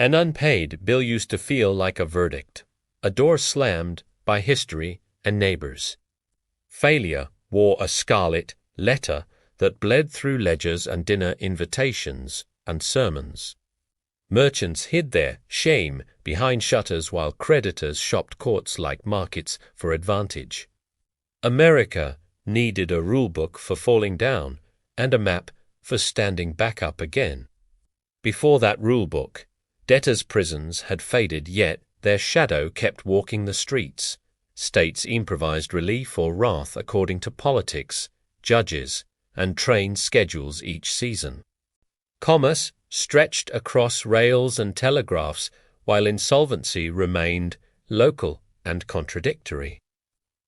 An unpaid bill used to feel like a verdict, a door slammed by history and neighbors. Failure wore a scarlet letter that bled through ledgers and dinner invitations and sermons. Merchants hid their shame behind shutters while creditors shopped courts like markets for advantage. America needed a rulebook for falling down and a map for standing back up again. Before that rulebook, debtors' prisons had faded, yet their shadow kept walking the streets. States improvised relief or wrath according to politics, judges, and train schedules each season. Commerce stretched across rails and telegraphs, while insolvency remained local and contradictory.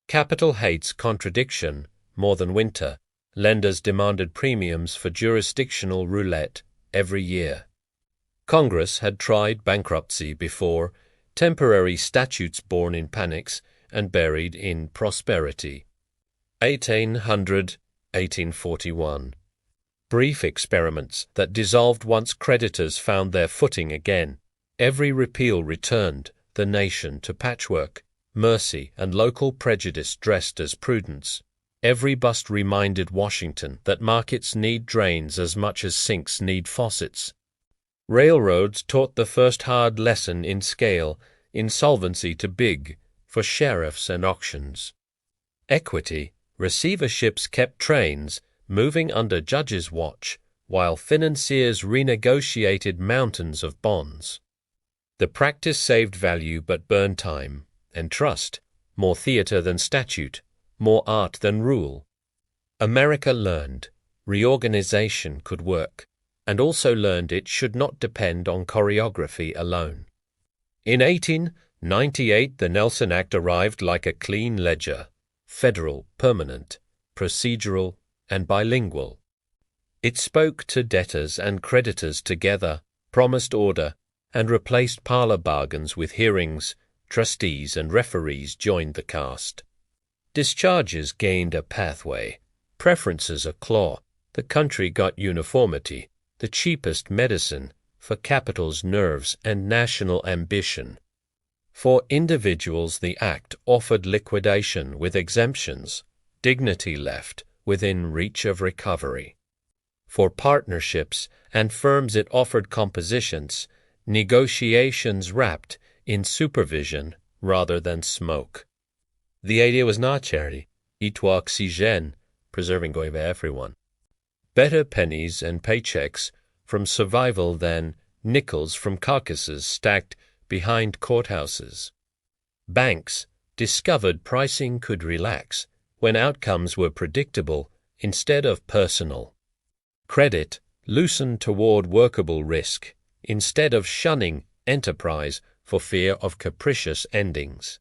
Capital hates contradiction more than winter. Lenders demanded premiums for jurisdictional roulette every year. Congress had tried bankruptcy before, temporary statutes born in panics and buried in prosperity. 1841. Brief experiments that dissolved once creditors found their footing again. Every repeal returned the nation to patchwork, mercy, and local prejudice dressed as prudence. Every bust reminded Washington that markets need drains as much as sinks need faucets. Railroads taught the first hard lesson in scale, insolvency to big, for sheriffs and auctions. Equity, receiverships kept trains moving under judges' watch, while financiers renegotiated mountains of bonds. The practice saved value but burned time and trust, more theater than statute, more art than rule. America learned reorganization could work, and also learned it should not depend on choreography alone. In 1898, the Nelson Act arrived like a clean ledger, federal, permanent, procedural, and bilingual. It spoke to debtors and creditors together, promised order, and replaced parlor bargains with hearings. Trustees and referees joined the cast. Discharges gained a pathway, preferences a claw. The country got uniformity, the cheapest medicine for capital's nerves and national ambition. For individuals, the Act offered liquidation with exemptions, dignity left within reach of recovery. For partnerships and firms, it offered compositions, negotiations wrapped in supervision rather than smoke. The idea was not charity, et toi oxygène, preserving going for everyone. Better pennies and paychecks from survival than nickels from carcasses stacked behind courthouses. Banks discovered pricing could relax when outcomes were predictable instead of personal. Credit loosened toward workable risk instead of shunning enterprise for fear of capricious endings.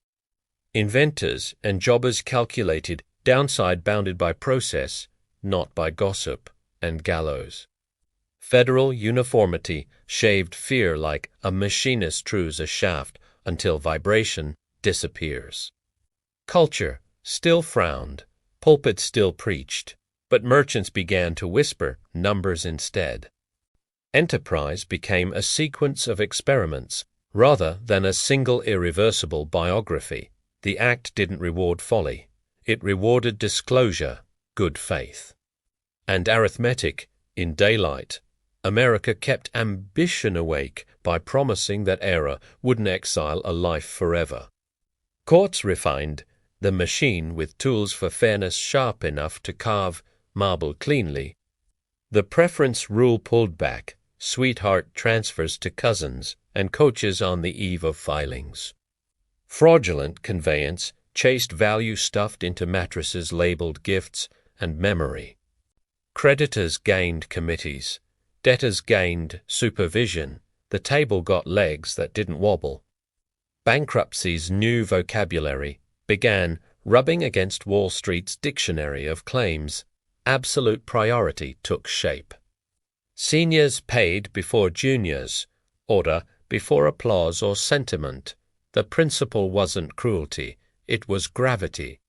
Inventors and jobbers calculated downside bounded by process, not by gossip and gallows. Federal uniformity shaved fear like a machinist trues a shaft until vibration disappears. Culture still frowned, pulpits still preached, but merchants began to whisper numbers instead. Enterprise became a sequence of experiments rather than a single irreversible biography. The Act didn't reward folly. It rewarded disclosure, good faith. And arithmetic in daylight. America kept ambition awake by promising that error wouldn't exile a life forever. Courts refined the machine with tools for fairness sharp enough to carve marble cleanly. The preference rule pulled back, sweetheart transfers to cousins, and coaches on the eve of filings. Fraudulent conveyance chased value stuffed into mattresses labeled gifts and memory. Creditors gained committees. Debtors gained supervision. The table got legs that didn't wobble. Bankruptcy's new vocabulary began rubbing against Wall Street's dictionary of claims. Absolute priority took shape. Seniors paid before juniors, order before applause or sentiment. The principle wasn't cruelty, it was gravity.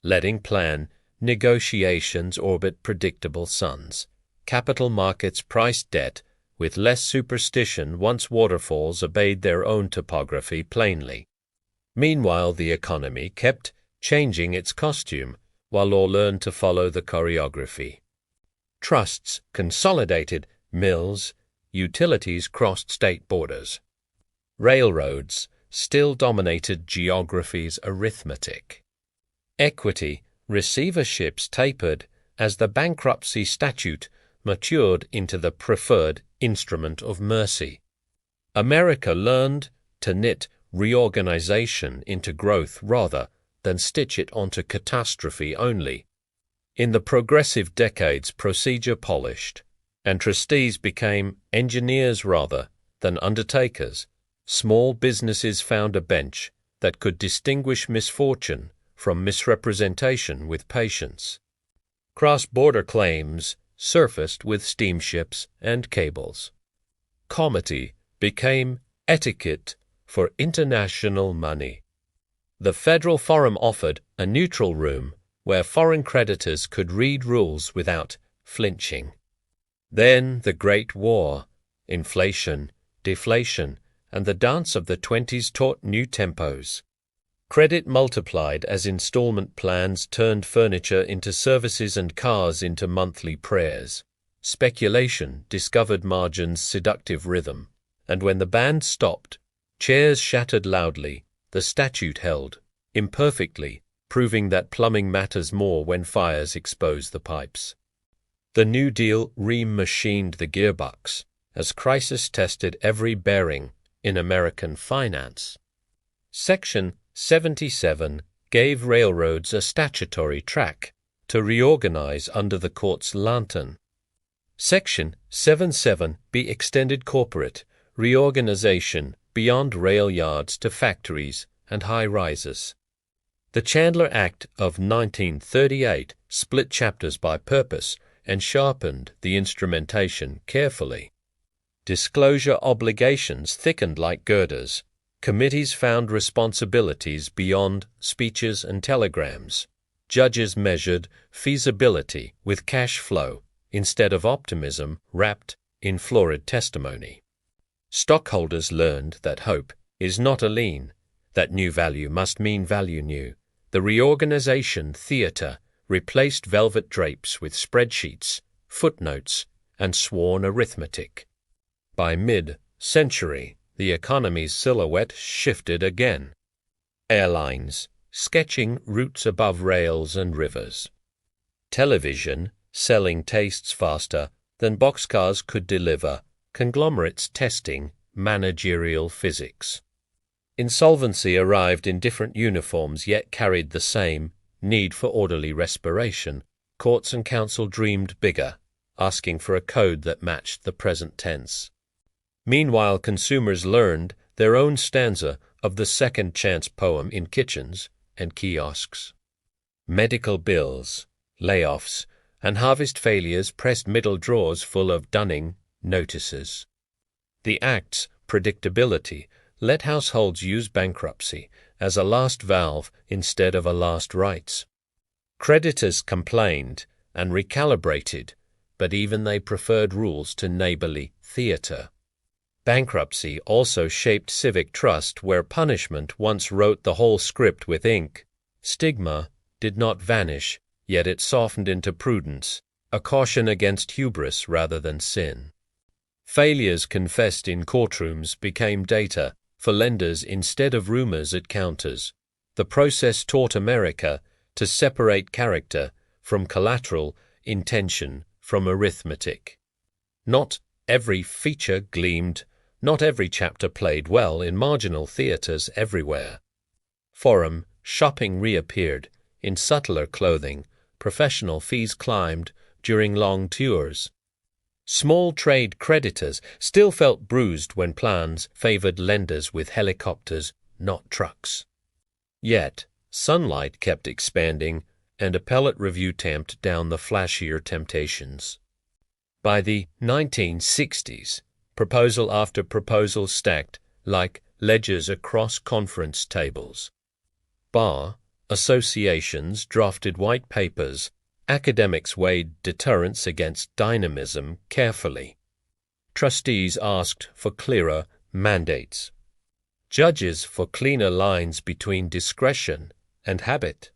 Letting plan, negotiations orbit predictable suns. Capital markets priced debt with less superstition once waterfalls obeyed their own topography plainly. Meanwhile, the economy kept changing its costume, while all learned to follow the choreography. Trusts consolidated, mills, utilities crossed state borders. Railroads still dominated geography's arithmetic. Equity receiverships tapered as the bankruptcy statute matured into the preferred instrument of mercy. America learned to knit reorganization into growth rather than stitch it onto catastrophe only. In the progressive decades, procedure polished, and trustees became engineers rather than undertakers. Small businesses found a bench that could distinguish misfortune from misrepresentation with patience. Cross-border claims surfaced with steamships and cables. Comity became etiquette for international money. The Federal Forum offered a neutral room where foreign creditors could read rules without flinching. Then the Great War, inflation, deflation, and the dance of the 20s taught new tempos. Credit multiplied as installment plans turned furniture into services and cars into monthly prayers. Speculation discovered margin's seductive rhythm, and when the band stopped, chairs shattered loudly, the statute held, imperfectly, proving that plumbing matters more when fires expose the pipes. The New Deal re-machined the gearbox as crisis tested every bearing in American finance. Section 77 gave railroads a statutory track to reorganize under the court's lantern. Section 77B extended corporate reorganization beyond rail yards to factories and high-rises. The Chandler Act of 1938 split chapters by purpose and sharpened the instrumentation carefully. Disclosure obligations thickened like girders. Committees found responsibilities beyond speeches and telegrams. Judges measured feasibility with cash flow instead of optimism wrapped in florid testimony. Stockholders learned that hope is not a lien, that new value must mean value new. The reorganization theater replaced velvet drapes with spreadsheets, footnotes, and sworn arithmetic. By mid-century, the economy's silhouette shifted again. Airlines, sketching routes above rails and rivers. Television, selling tastes faster than boxcars could deliver. Conglomerates testing managerial physics. Insolvency arrived in different uniforms yet carried the same need for orderly respiration. Courts and counsel dreamed bigger, asking for a code that matched the present tense. Meanwhile, consumers learned their own stanza of the second chance poem in kitchens and kiosks. Medical bills, layoffs, and harvest failures pressed middle drawers full of dunning notices. The Act's predictability let households use bankruptcy as a last valve instead of a last rites. Creditors complained and recalibrated, but even they preferred rules to neighborly theater. Bankruptcy also shaped civic trust where punishment once wrote the whole script with ink. Stigma did not vanish, yet it softened into prudence, a caution against hubris rather than sin. Failures confessed in courtrooms became data for lenders instead of rumors at counters. The process taught America to separate character from collateral, intention from arithmetic. Not every feature gleamed, not every chapter played well in marginal theaters everywhere. Forum shopping reappeared in subtler clothing, professional fees climbed during long tours. Small trade creditors still felt bruised when plans favored lenders with helicopters, not trucks. Yet, Sunlight kept expanding, and appellate review tamped down the flashier temptations. By the 1960s, proposal after proposal stacked like ledgers across conference tables. Bar associations drafted white papers. Academics weighed deterrence against dynamism carefully. Trustees asked for clearer mandates. Judges for cleaner lines between discretion and habit.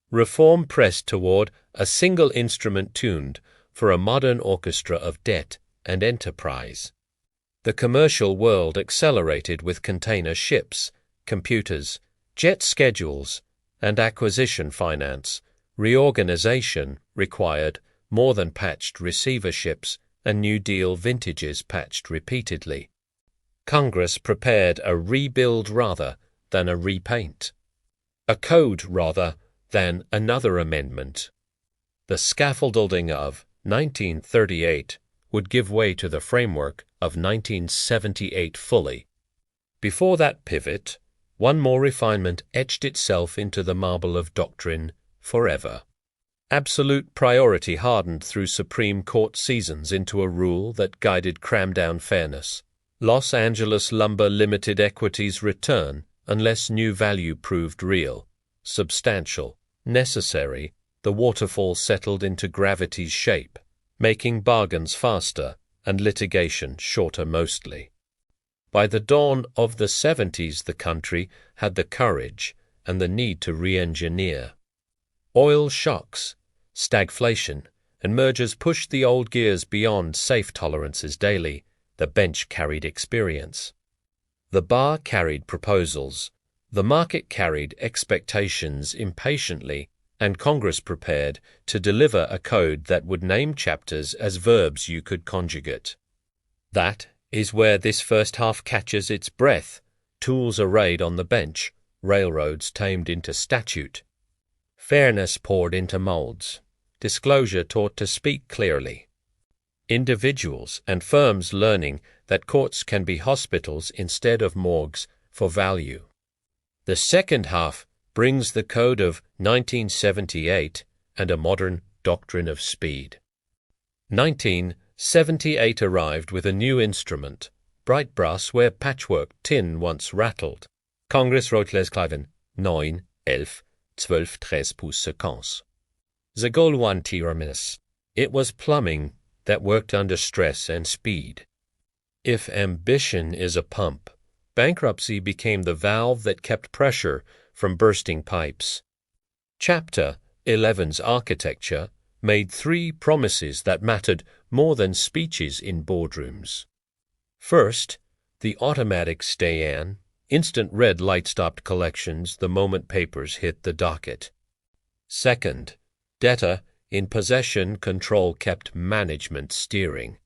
Reform pressed toward a single instrument tuned for a modern orchestra of debt and enterprise. The commercial world accelerated with container ships, computers, jet schedules, and acquisition finance. Reorganization required more than patched receiverships and New Deal vintages patched repeatedly. Congress prepared a rebuild rather than a repaint, a code rather than another amendment. The scaffolding of 1938 would give way to the framework of 1978 fully. Before that pivot, one more refinement etched itself into the marble of doctrine forever. Absolute priority hardened through Supreme Court seasons into a rule that guided cram-down fairness. Los Angeles Lumber Limited Equity's return unless new value proved real, substantial, necessary. The waterfall settled into gravity's shape, making bargains faster and litigation shorter mostly. By the dawn of the 70s, the country had the courage and the need to re-engineer. Oil shocks, stagflation, and mergers pushed the old gears beyond safe tolerances daily. The bench carried experience. The bar carried proposals. The market carried expectations impatiently, and Congress prepared to deliver a code that would name chapters as verbs you could conjugate. That is where this first half catches its breath, tools arrayed on the bench, railroads tamed into statute. Fairness poured into molds, disclosure taught to speak clearly. Individuals and firms learning that courts can be hospitals instead of morgues for value. The second half brings the code of 1978 and a modern doctrine of speed. 1978 arrived with a new instrument, bright brass where patchwork tin once rattled. Congress wrote les claven 9, 11, 12, 13 pouces sequence. The Gaulois terminus. It was plumbing that worked under stress and speed. If ambition is a pump, bankruptcy became the valve that kept pressure from bursting pipes. Chapter 11's architecture made three promises that mattered more than speeches in boardrooms. First, the automatic stay-in, instant red light stopped collections the moment papers hit the docket. Second, debtor in possession control kept management steering.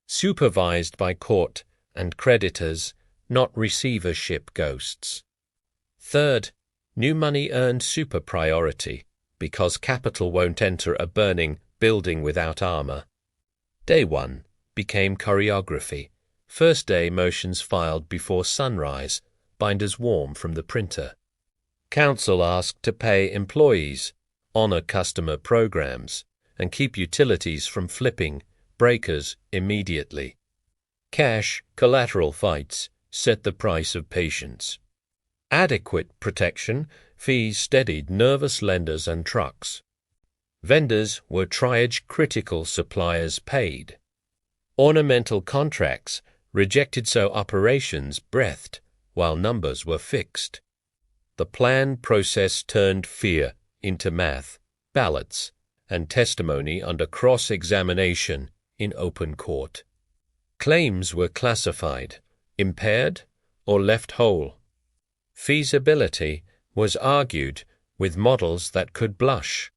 Supervised by court and creditors, not receivership ghosts. Third, new money earned super priority because capital won't enter a burning building without armor. Day one became choreography. First day motions filed before sunrise, binders warm from the printer. Council asked to pay employees, honor customer programs, and keep utilities from flipping breakers immediately. Cash collateral fights set the price of patience. Adequate protection fees steadied nervous lenders and trucks. Vendors were triage-critical suppliers paid. Ornamental contracts rejected so operations breathed while numbers were fixed. The plan process turned fear into math, ballots, and testimony under cross-examination in open court. Claims were classified, impaired, or left whole. Feasibility was argued with models that could blush.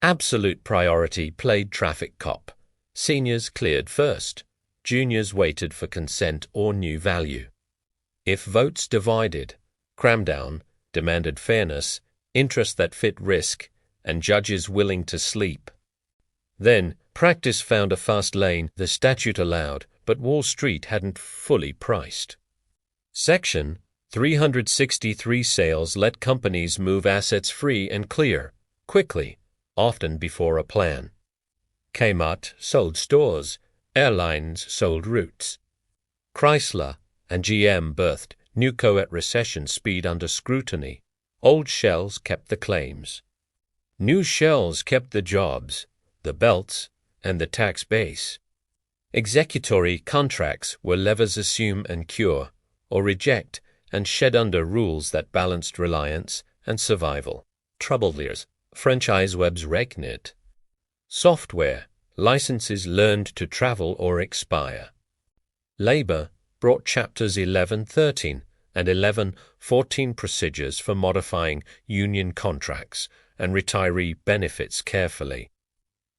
Absolute priority played traffic cop. Seniors cleared first. Juniors waited for consent or new value. If votes divided, cramdown demanded fairness, interest that fit risk, and judges willing to sleep. Then practice found a fast lane the statute allowed, but Wall Street hadn't fully priced. Section 363 sales let companies move assets free and clear, quickly, often before a plan. Kmart sold stores, airlines sold routes. Chrysler and GM birthed Newco at recession speed under scrutiny. Old shells kept the claims. New shells kept the jobs, the belts, and the tax base. Executory contracts were levers assume and cure, or reject and shed under rules that balanced reliance and survival. Troubled years. Franchise webs regnet. Software. Licenses learned to travel or expire. Labour brought chapters 11.13 and 11.14 procedures for modifying union contracts and retiree benefits carefully.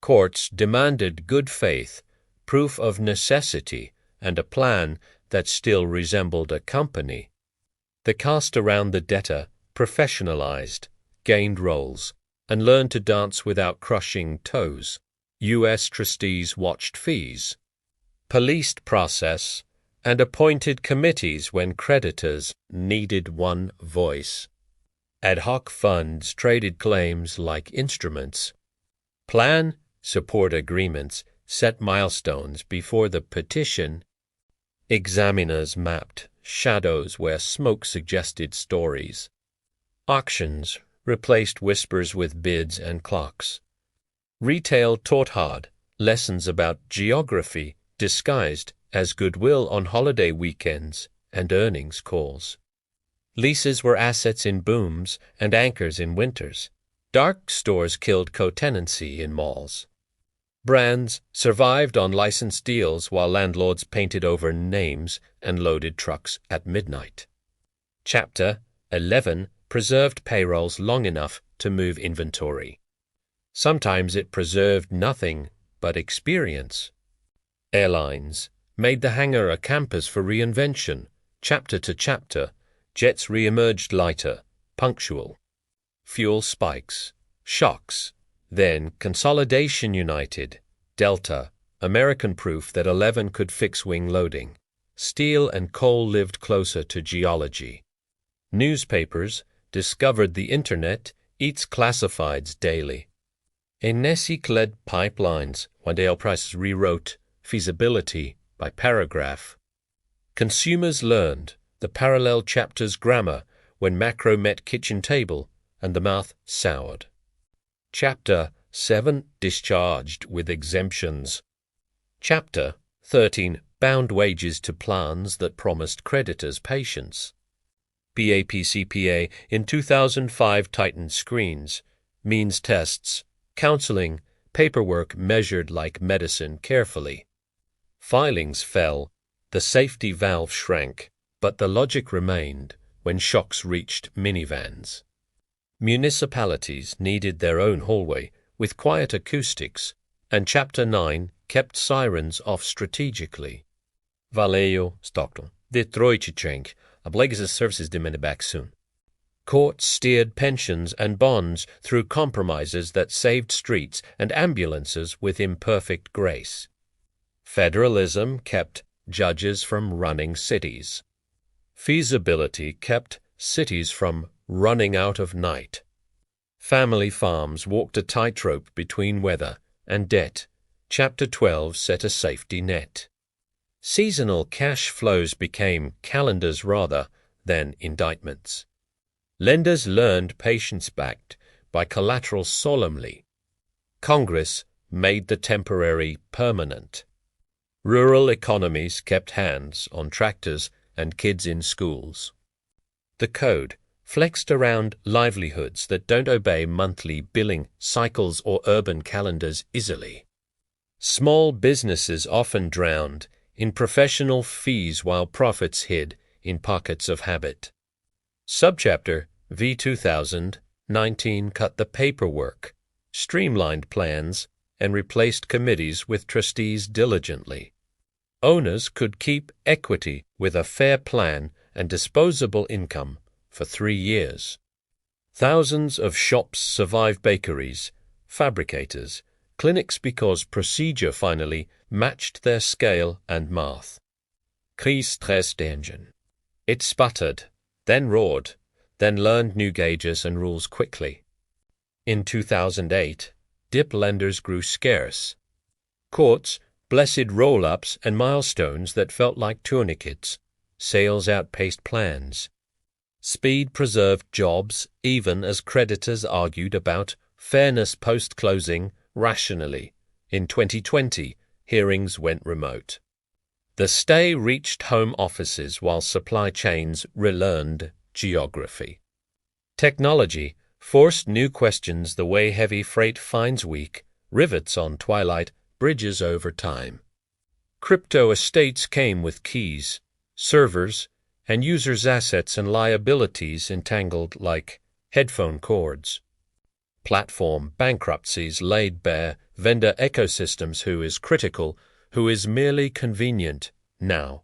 Courts demanded good faith, proof of necessity, and a plan that still resembled a company. The caste around the debtor professionalized, gained roles, and learned to dance without crushing toes. U.S. trustees watched fees, policed process, and appointed committees when creditors needed one voice. Ad hoc funds traded claims like instruments. Plan, support agreements, set milestones before the petition. Examiners mapped shadows where smoke suggested stories. Auctions replaced whispers with bids and clocks. Retail taught hard lessons about geography disguised as goodwill on holiday weekends and earnings calls. Leases were assets in booms and anchors in winters. Dark stores killed co-tenancy in malls. Brands survived on licensed deals while landlords painted over names and loaded trucks at midnight. Chapter 11 preserved payrolls long enough to move inventory. Sometimes it preserved nothing but experience. Airlines made the hangar a campus for reinvention. Chapter to chapter, jets re-emerged lighter, punctual. Fuel spikes, shocks, then consolidation united. Delta, American proof that 11 could fix wing loading. Steel and coal lived closer to geology. Newspapers discovered the Internet eats classifieds daily. Enesik led pipelines when Dale Price rewrote feasibility by paragraph. Consumers learned the parallel chapter's grammar when macro met kitchen table and the mouth soured. Chapter 7 discharged with exemptions. Chapter 13 bound wages to plans that promised creditors patience. BAPCPA in 2005 tightened screens, means tests, counseling, paperwork measured like medicine carefully. Filings fell, the safety valve shrank, but the logic remained when shocks reached minivans. Municipalities needed their own hallway with quiet acoustics, and Chapter 9 kept sirens off strategically. Vallejo, Stockton. Detroit, obligated services demanded back soon. Courts steered pensions and bonds through compromises that saved streets and ambulances with imperfect grace. Federalism kept judges from running cities. Feasibility kept cities from running out of night. Family farms walked a tightrope between weather and debt. Chapter 12 set a safety net. Seasonal cash flows became calendars rather than indictments. Lenders learned patience backed by collateral solemnly. Congress made the temporary permanent. Rural economies kept hands on tractors and kids in schools. The code flexed around livelihoods that don't obey monthly billing cycles or urban calendars easily. Small businesses often drowned in professional fees while profits hid in pockets of habit. Subchapter V2019 cut the paperwork, streamlined plans, and replaced committees with trustees diligently. Owners could keep equity with a fair plan and disposable income for 3 years. Thousands of shops survived bakeries, fabricators, clinics because procedure finally matched their scale and math. Crise très engine. It sputtered, then roared, then learned new gauges and rules quickly. In 2008, DIP lenders grew scarce. Courts blessed roll-ups and milestones that felt like tourniquets. Sales outpaced plans. Speed preserved jobs even as creditors argued about fairness post-closing rationally. In 2020, hearings went remote. The stay reached home offices while supply chains relearned geography. Technology forced new questions the way heavy freight finds weak, rivets on twilight, bridges over time. Crypto estates came with keys, servers, and users' assets and liabilities entangled like headphone cords. Platform bankruptcies laid bare vendor ecosystems who is critical, who is merely convenient now.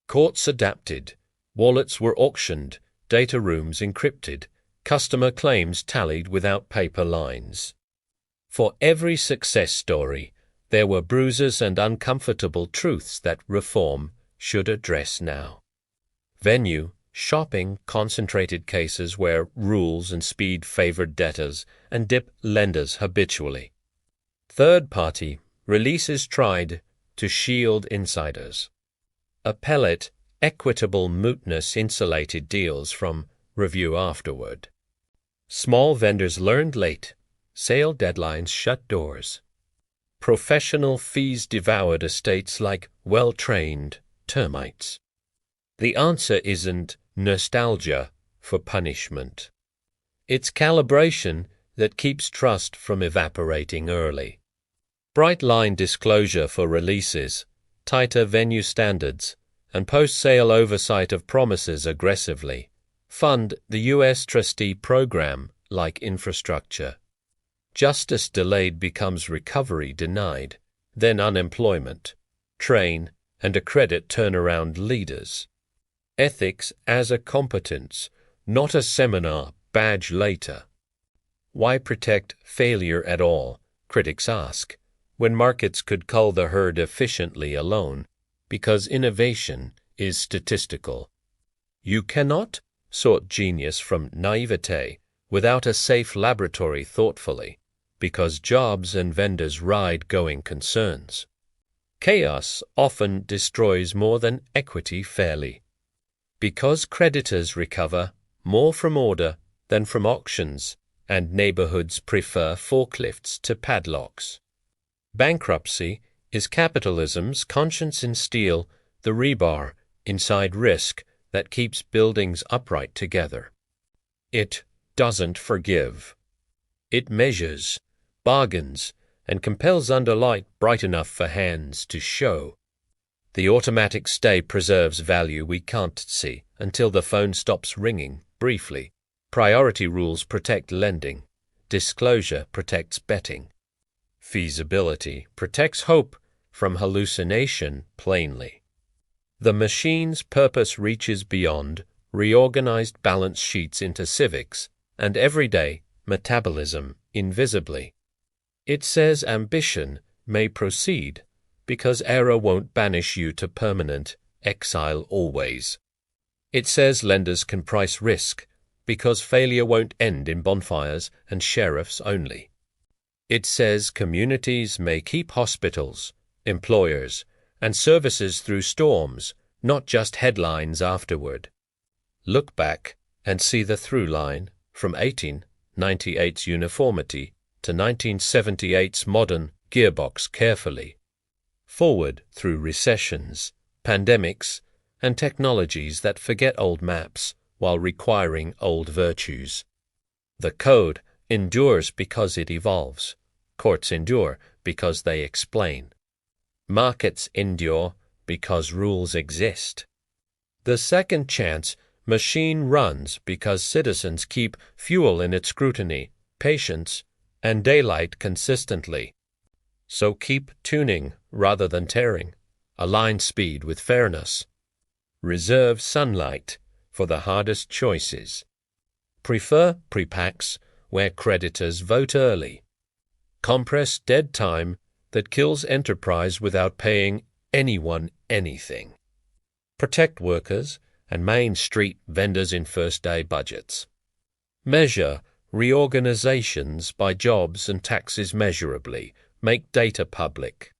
Courts adapted, wallets were auctioned, data rooms encrypted, customer claims tallied without paper lines. For every success story, there were bruises and uncomfortable truths that reform should address now. Venue, shopping concentrated cases where rules and speed favored debtors and dip lenders habitually. Third-party, releases tried to shield insiders. Appellate, equitable mootness insulated deals from review afterward. Small vendors learned late, sale deadlines shut doors. Professional fees devoured estates like well-trained termites. The answer isn't nostalgia for punishment. It's calibration that keeps trust from evaporating early. Bright-line disclosure for releases, tighter venue standards, and post-sale oversight of promises aggressively. Fund the U.S. trustee program like infrastructure. Justice delayed becomes recovery denied, then unemployment. Train and accredit turnaround leaders. Ethics as a competence, not a seminar badge later. Why protect failure at all, critics ask, when markets could cull the herd efficiently alone, because innovation is statistical. You cannot sort genius from naivete without a safe laboratory thoughtfully, because jobs and vendors ride going concerns. Chaos often destroys more than equity fairly. Because creditors recover more from order than from auctions, and neighborhoods prefer forklifts to padlocks. Bankruptcy is capitalism's conscience in steel, the rebar inside risk that keeps buildings upright together. It doesn't forgive. It measures, bargains, and compels underlight bright enough for hands to show. The automatic stay preserves value we can't see until the phone stops ringing briefly. Priority rules protect lending. Disclosure protects betting. Feasibility protects hope from hallucination plainly. The machine's purpose reaches beyond reorganized balance sheets into civics and everyday metabolism invisibly. It says ambition may proceed because error won't banish you to permanent exile always. It says lenders can price risk because failure won't end in bonfires and sheriffs only. It says communities may keep hospitals, employers, and services through storms, not just headlines afterward. Look back and see the through line from 1898's uniformity to 1978's modern gearbox carefully. Forward through recessions, pandemics, and technologies that forget old maps while requiring old virtues. The code endures because it evolves. Courts endure because they explain. Markets endure because rules exist. The second chance machine runs because citizens keep fuel in its scrutiny, patience, and daylight consistently. So keep tuning rather than tearing. Align speed with fairness. Reserve sunlight for the hardest choices. Prefer prepacks where creditors vote early. Compress dead time that kills enterprise without paying anyone anything. Protect workers and Main Street vendors in first-day budgets. Measure reorganizations by jobs and taxes measurably. Make data public.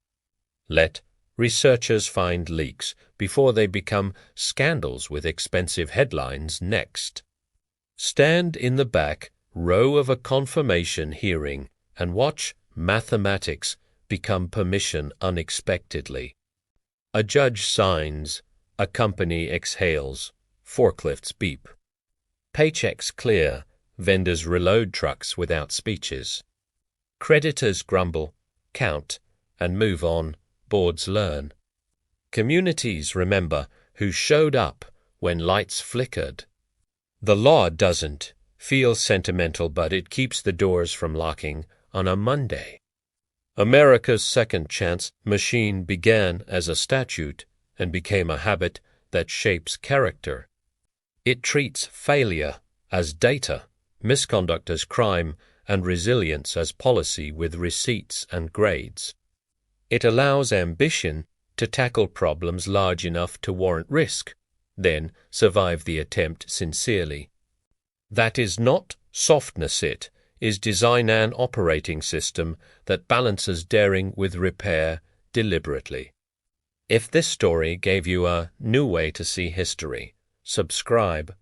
Let researchers find leaks before they become scandals with expensive headlines next. Stand in the back row of a confirmation hearing and watch mathematics become permission unexpectedly. A judge signs, a company exhales, forklifts beep. Paychecks clear, vendors reload trucks without speeches. Creditors grumble, count, and move on, boards learn. Communities remember who showed up when lights flickered. The law doesn't feel sentimental, but it keeps the doors from locking on a Monday. America's second chance machine began as a statute and became a habit that shapes character. It treats failure as data, misconduct as crime, and resilience as policy with receipts and grades. It allows ambition to tackle problems large enough to warrant risk, then survive the attempt sincerely. That is not softness, it is design an operating system that balances daring with repair deliberately. If this story gave you a new way to see history, subscribe